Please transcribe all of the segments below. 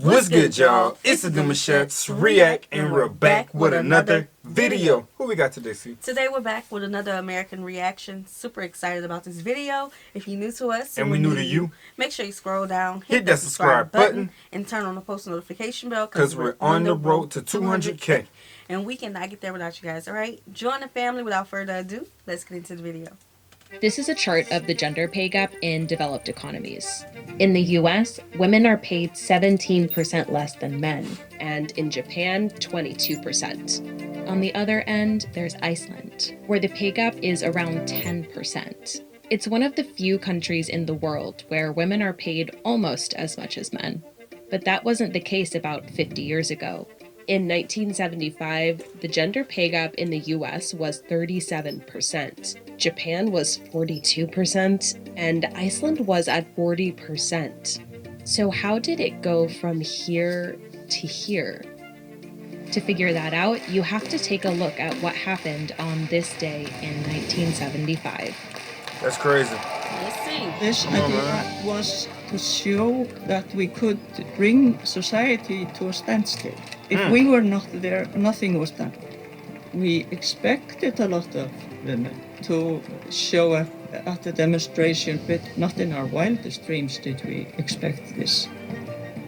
What's good, y'all? It's the Demouchets REACT, and we're back with another video. Who we got today, C? Today we're back with another American reaction. Super excited about this video. If you're new to us and we're new to you, make sure you scroll down, hit that subscribe button, and turn on the post notification bell because we're on the road to 200K. And we cannot get there without you guys, alright? Join the family. Without further ado, let's get into the video. This is a chart of the gender pay gap in developed economies. In the US, women are paid 17% less than men, and in Japan, 22%. On the other end, there's Iceland, where the pay gap is around 10%. It's one of the few countries in the world where women are paid almost as much as men. But that wasn't the case about 50 years ago. In 1975, the gender pay gap in the US was 37%. Japan was 42%, and Iceland was at 40%. So how did it go from here to here? To figure that out, you have to take a look at what happened on this day in 1975. That's crazy. Let's see. This idea was to show that we could bring society to a standstill. If we were not there, nothing was done. We expected a lot of women to show up at the demonstration, but not in our wildest dreams did we expect this.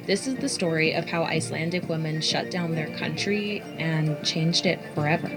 This is the story of how Icelandic women shut down their country and changed it forever.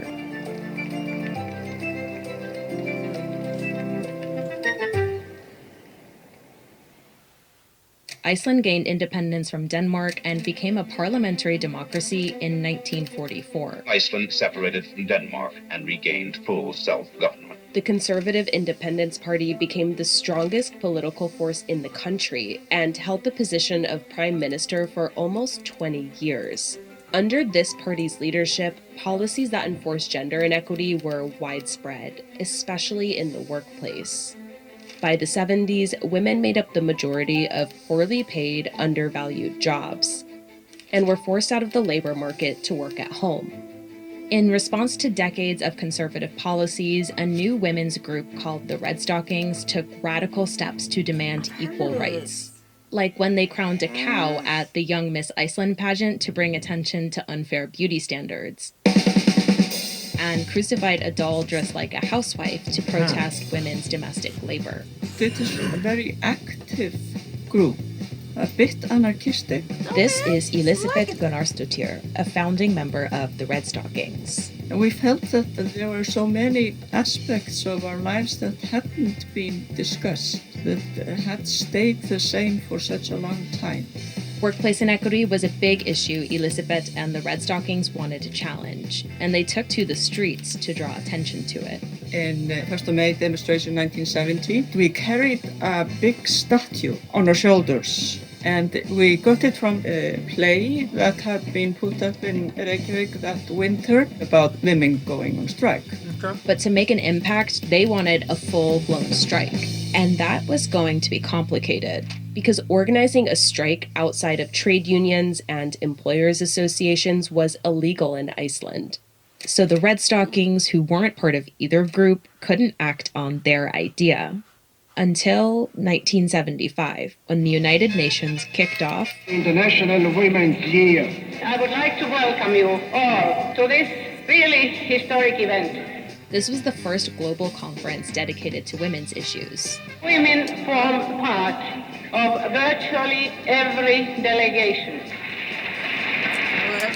Iceland gained independence from Denmark and became a parliamentary democracy in 1944. Iceland separated from Denmark and regained full self-government. The Conservative Independence Party became the strongest political force in the country and held the position of prime minister for almost 20 years. Under this party's leadership, policies that enforced gender inequity were widespread, especially in the workplace. By the 70s, women made up the majority of poorly paid, undervalued jobs, and were forced out of the labor market to work at home. In response to decades of conservative policies, a new women's group called the Redstockings took radical steps to demand equal rights. Like when they crowned a cow at the Young Miss Iceland pageant to bring attention to unfair beauty standards, and crucified a doll dressed like a housewife to protest women's domestic labor. This is a very active group, a bit anarchistic. This is Elisabeth Gunnarsdottir, a founding member of the Redstockings. And we felt that there were so many aspects of our lives that hadn't been discussed, that had stayed the same for such a long time. Workplace inequity was a big issue Elisabeth and the Redstockings wanted to challenge, and they took to the streets to draw attention to it. In the 1st of May demonstration 1970, we carried a big statue on our shoulders, and we got it from a play that had been put up in Reykjavik that winter about women going on strike. Okay. But to make an impact, they wanted a full-blown strike, and that was going to be complicated, because organizing a strike outside of trade unions and employers' associations was illegal in Iceland. So the Redstockings, who weren't part of either group, couldn't act on their idea. Until 1975, when the United Nations kicked off International Women's Year. I would like to welcome you all to this really historic event. This was the first global conference dedicated to women's issues. Women form part of virtually every delegation.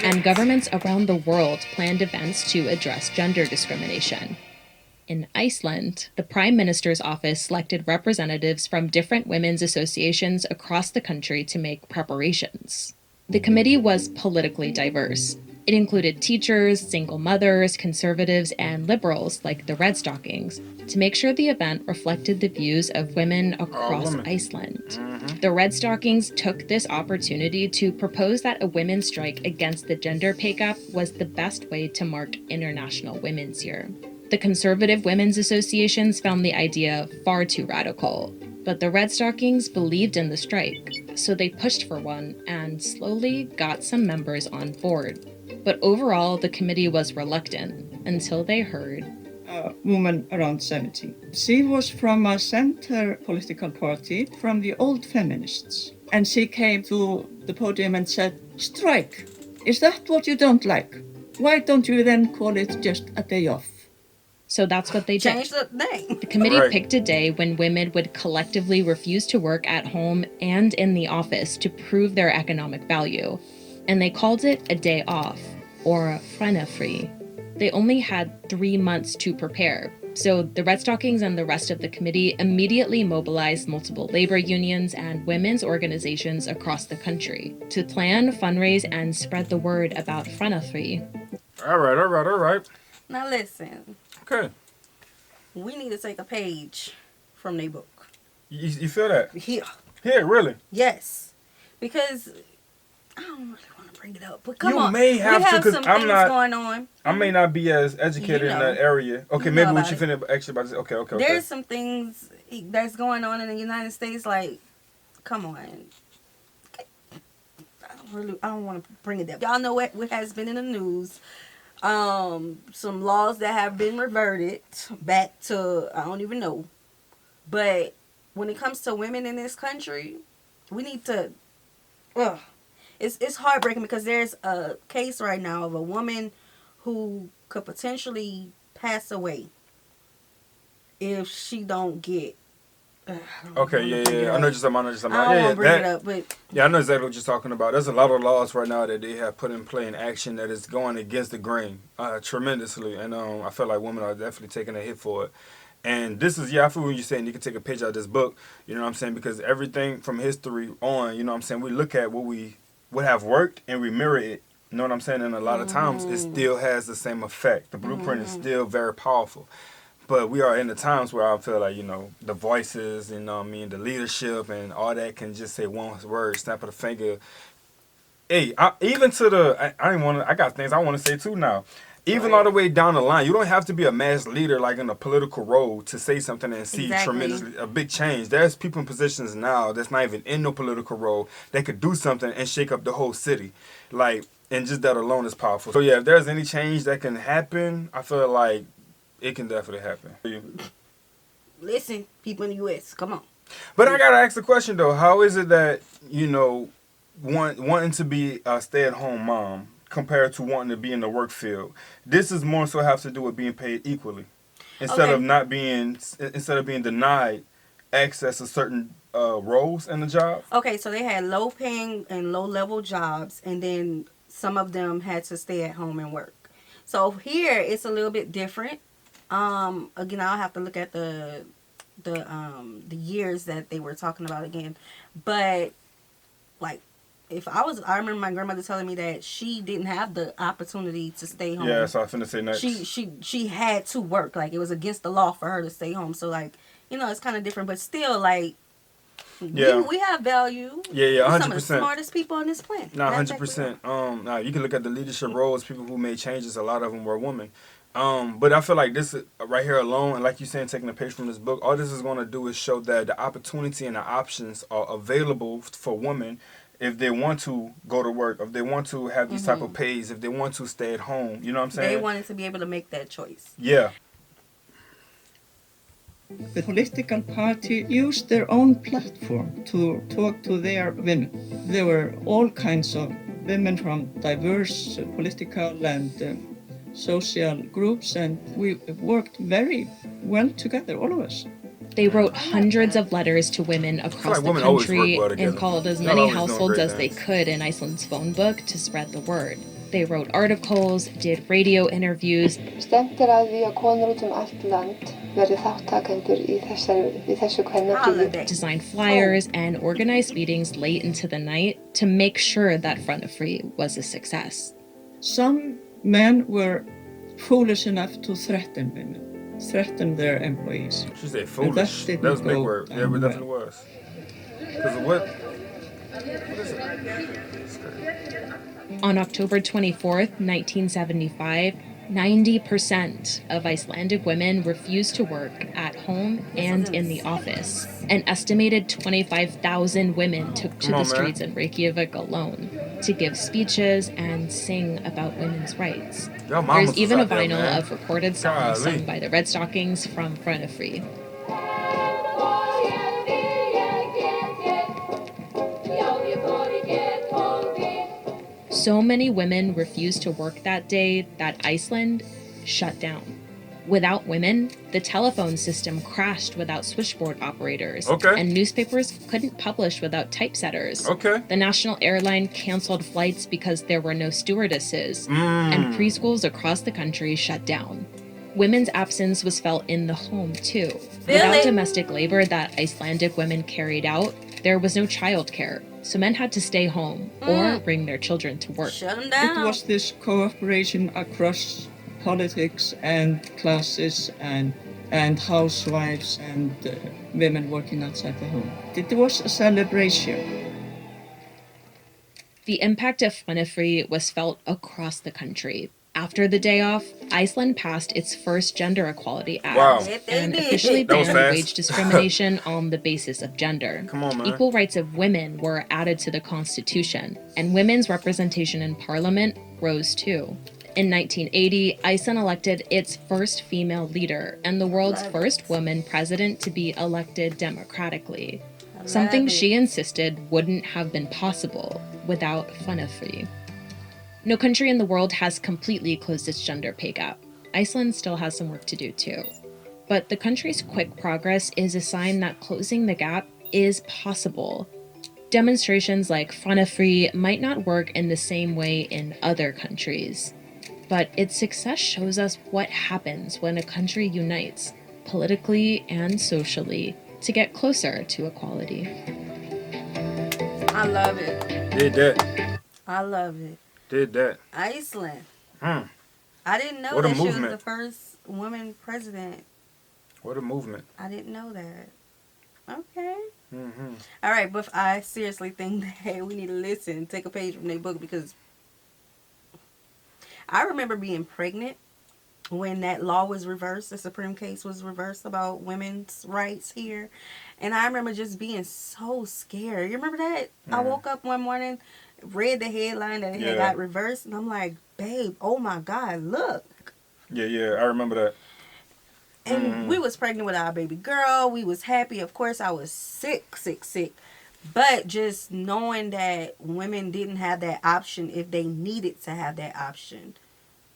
And governments around the world planned events to address gender discrimination. In Iceland, the Prime Minister's office selected representatives from different women's associations across the country to make preparations. The committee was politically diverse. It included teachers, single mothers, conservatives, and liberals like the Redstockings to make sure the event reflected the views of women across Iceland. The Redstockings took this opportunity to propose that a women's strike against the gender pay gap was the best way to mark International Women's Year. The conservative women's associations found the idea far too radical, but the Redstockings believed in the strike, so they pushed for one and slowly got some members on board. But overall, the committee was reluctant until they heard A woman around 70. She was from a center political party, from the old feminists. And she came to the podium and said, "Strike. Is that what you don't like? Why don't you then call it just a day off?" So that's what they did. Change the name. The committee Right. picked a day when women would collectively refuse to work at home and in the office to prove their economic value. And they called it a day off, or kvenaffri. They only had 3 months to prepare. So the redstockings and the rest of the committee immediately mobilized multiple labor unions and women's organizations across the country to plan, fundraise, and spread the word about kvenaffri. All right. Now listen, Okay. we need to take a page from their book. You feel that? Here. Here, really? Yes. Because I don't really want to bring it up, but come You on. may have we to, have 'cause some I'm things not- going on. I may not be as educated You in know. that area. Okay, You maybe know what about you finna actually about to say. Okay. There's some things that's going on in the United States. Like, come on. I don't want to bring it up. Y'all know what has been in the news. Some laws that have been reverted back to I don't even know. But when it comes to women in this country, we need to. It's heartbreaking because there's a case right now of a woman who could potentially pass away if she don't get. Okay, yeah. I know just about. I don't want to bring it up, but Yeah, I know exactly what you're talking about. There's a lot of laws right now that they have put in play in action that is going against the grain tremendously. And I feel like women are definitely taking a hit for it. And this is, I feel when you're saying you can take a page out of this book, you know what I'm saying? Because everything from history on, you know what I'm saying, we look at what have worked and we mirror it. You know what I'm saying? And a lot of times it still has the same effect. The blueprint is still very powerful. But we are in the times where I feel like, the voices and the leadership and all that can just say one word, snap of the finger. Hey, I got things I want to say too now. Even all the way down the line, you don't have to be a mass leader like in a political role to say something and see tremendously a big change. There's people in positions now that's not even in no political role that could do something and shake up the whole city. And just that alone is powerful. So yeah, if there's any change that can happen, I feel like it can definitely happen. listen, people in the U.S., come on. But I gotta ask the question though: how is it that wanting to be a stay-at-home mom compared to wanting to be in the work field? This is more so have to do with being paid equally, instead of being denied access to certain roles in the job. Okay, so they had low-paying and low-level jobs, and then some of them had to stay at home and work. So here it's a little bit different. Again, I'll have to look at the years that they were talking about again. But like, I remember my grandmother telling me that she didn't have the opportunity to stay home. Yeah, so I finna say next. She had to work. Like, it was against the law for her to stay home. So like, it's kind of different, but still like. Yeah. We have value. Yeah, 100%. Some of the smartest people on this planet. No, 100%. Now you can look at the leadership roles. People who made changes, a lot of them were women. But I feel like this right here alone, and like you're saying, taking a page from this book, all this is going to do is show that the opportunity and the options are available for women if they want to go to work, if they want to have these type of pays, if they want to stay at home. You know what I'm saying? They wanted to be able to make that choice. Yeah. The political party used their own platform to talk to their women. There were all kinds of women from diverse political and social groups, and we worked very well together, all of us. They wrote hundreds of letters to women across the women always country work well together. and called as Y'all many always doing households great as they things. could in Iceland's phone book to spread the word. They wrote articles, did radio interviews, Stefnt að því að konur út allt land verði þáttakendur í þessu kvennafríi. designed flyers, and organized meetings late into the night to make sure that kvenaffri was a success. Some men were foolish enough to threaten women, threaten their employees. She said And foolish. that That was a big didn't word. go Yeah, it down definitely well. was. Because of what is it? On October 24th, 1975, 90% of Icelandic women refused to work at home and in the office. An estimated 25,000 women took to Come on, the man. streets in Reykjavik alone to give speeches and sing about women's rights. Y'all mamas There's even a was out there, vinyl man. of recorded songs Golly. sung by the redstockings from kvenaffri. So many women refused to work that day that Iceland shut down. Without women, the telephone system crashed without switchboard operators, Okay. and newspapers couldn't publish without typesetters. Okay. The national airline canceled flights because there were no stewardesses, and preschools across the country shut down. Women's absence was felt in the home, too. Without domestic labor that Icelandic women carried out, there was no childcare, so men had to stay home or bring their children to work. Shut them down. It was this cooperation across politics and classes and housewives and women working outside the home. It was a celebration. The impact of kvenaffri was felt across the country. After the day off, Iceland passed its first Gender Equality Act Wow. and officially That was banned fast. wage discrimination on the basis of gender. Come on, man. Equal rights of women were added to the Constitution, and women's representation in Parliament rose too. In 1980, Iceland elected its first female leader and the world's first woman president to be elected democratically. Something she insisted wouldn't have been possible without kvenaffri. No country in the world has completely closed its gender pay gap. Iceland still has some work to do too. But the country's quick progress is a sign that closing the gap is possible. Demonstrations like kvenaffri might not work in the same way in other countries, but its success shows us what happens when a country unites, politically and socially, to get closer to equality. I love it. Did that. I love it. Did that. Iceland. Hmm. I didn't know What a that she was movement. the first woman president. What a movement. I didn't know that. Okay. Mm-hmm. All right, but I seriously think that we need to listen, take a page from their book, because I remember being pregnant when that law was reversed, the Supreme case was reversed about women's rights here. And I remember just being so scared. You remember that? I woke up one morning, read the headline that it had got reversed, and I'm like, babe, oh my God, look. Yeah, I remember that. And we was pregnant with our baby girl. We was happy. Of course, I was sick. But just knowing that women didn't have that option if they needed to have that option.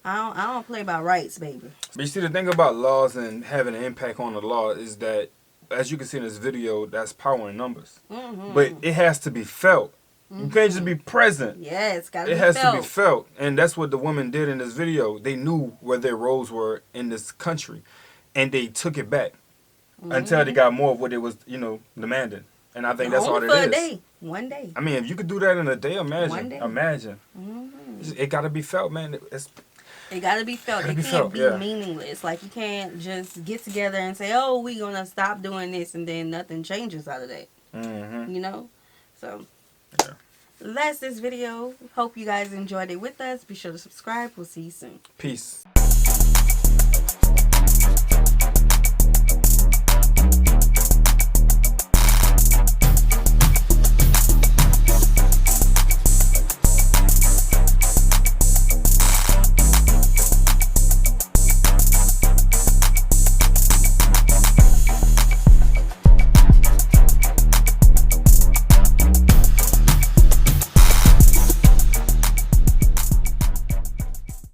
I don't play about rights, baby. But you see, the thing about laws and having an impact on the law is that, as you can see in this video, that's power in numbers. But it has to be felt. You can't just be present. Yeah, it's gotta be It felt. has to be felt. And that's what the women did in this video. They knew where their roles were in this country. And they took it back until they got more of what it was, demanding. And I think that's all it Only is. for a day. One day. I mean, if you could do that in a day, imagine. One day. Imagine. It got to be felt, man. It gotta be felt. It can't be meaningless. Like, you can't just get together and say, oh, we gonna stop doing this, and then nothing changes out of that. You know? So, that's this video. Hope you guys enjoyed it with us. Be sure to subscribe. We'll see you soon. Peace.